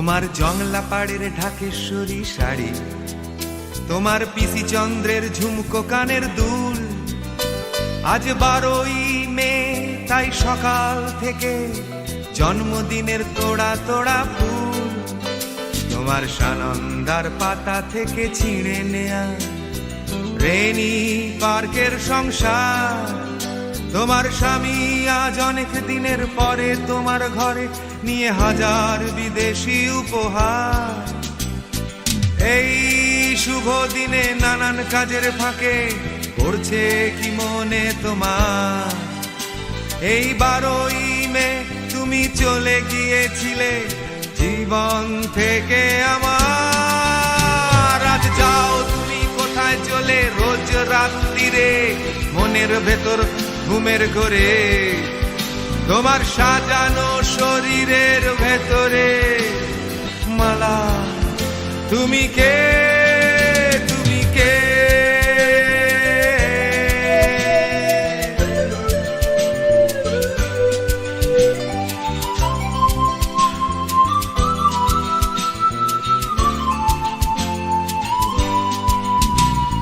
তোমার জংলা পাড়ের ঢাকেশ্বরী শাড়ি, তোমার পিসি চন্দ্রের ঝুমকো কানের দুল। আজ 12ই মে, তাই সকাল থেকে জন্মদিনের তোড়া তোড়া ফুল। তোমার সানন্দার পাতা থেকে ছিঁড়ে নেয়া রেনি পার্কের সংসার। তোমার স্বামী আজ অনেক দিনের পরে তোমার ঘরে নিয়ে হাজার বিদেশি উপহার। এই শুভ দিনে নানান কাজের ফাঁকে করছে কি মনে তোমার? এই 12ই মে তুমি চলে গিয়েছিলে জীবন থেকে আমার। আজ যাও তুমি কোথায় চলে রোজ রাত্রিরে মনের ভেতর ঘুমের ঘরে। তোমার সাজানো শরীরের ভেতরে মালা, তুমি কে? তুমি কে?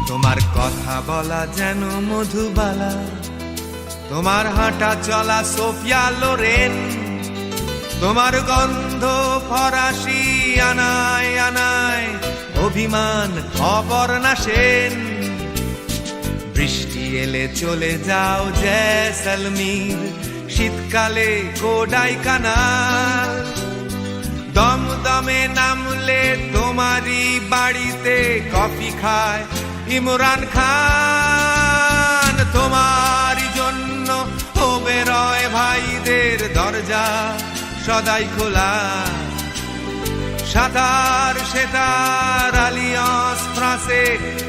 তোমার কথা বলা যেন মধুবালা, তোমার হাঁটা চলা সোফিয়া লোরেন। তোমার গন্ধ ফরাসি আনায় আনায় অভিমান অপর্ণা সেন। বৃষ্টি এলে চলে যাও জয়সলমীর, শীতকালে কোডাই কানাল। দমদমে নামলে তোমারই বাড়িতে কফি খায় ইমরান খান। তোমারই জন্য ওবেরয় ভাইদের দরজা সদাই খোলা। সাঁতার সেতার আলিয়ান্স ফ্রাঁসে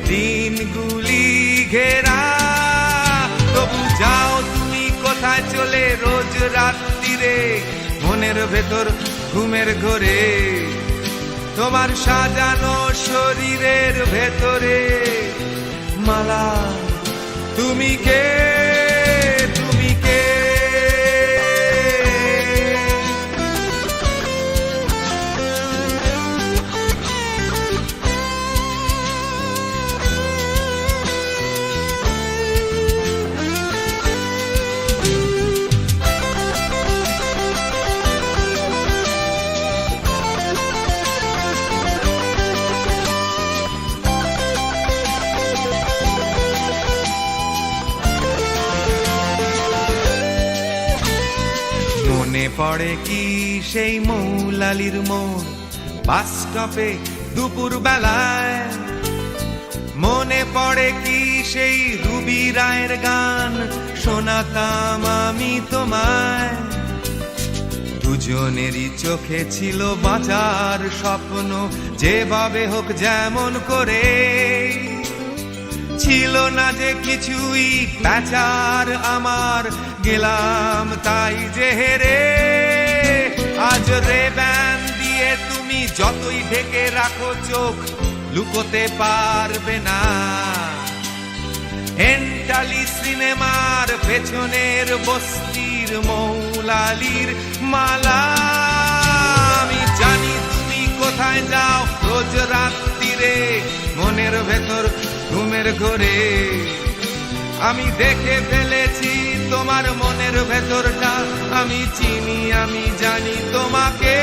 দিনগুলি ঘেরা। তবু যাও তুমি কোথায় চলে রোজ রাত্রিরে মনের ভেতর ঘুমের ঘরে। তোমার সাজানো শরীরের ভেতরে মালা, তুমি কে? তুমি কে? মনে পড়ে কি সেই মৌলালির মোড় বাস স্টপে দুপুর বেলায়? মনে পড়ে কি সেই রুবি রায়ের গান শোনাতাম আমি তোমায়? দুজনেরই চোখে ছিল বাঁচার স্বপ্ন, যেভাবে হোক যেমন করে। ছিল না যে কিছুই প্যাচার আমার, গেলাম তাই যে হেরে। আজ রেব্যান দিয়ে তুমি যতই ঢেকে রাখো চোখ, লুকোতে পারবে না এন্টালি সিনেমার পেছনের বস্তির মৌলালির মালা। আমি জানি তুমি কোথায় যাও রোজ রাত্রিরে মনের ভেতর ঘুমের ঘরে। আমি দেখে ফেলেছি তোমার মনের ভেতরটা, আমি চিনি আমি জানি তোমাকে।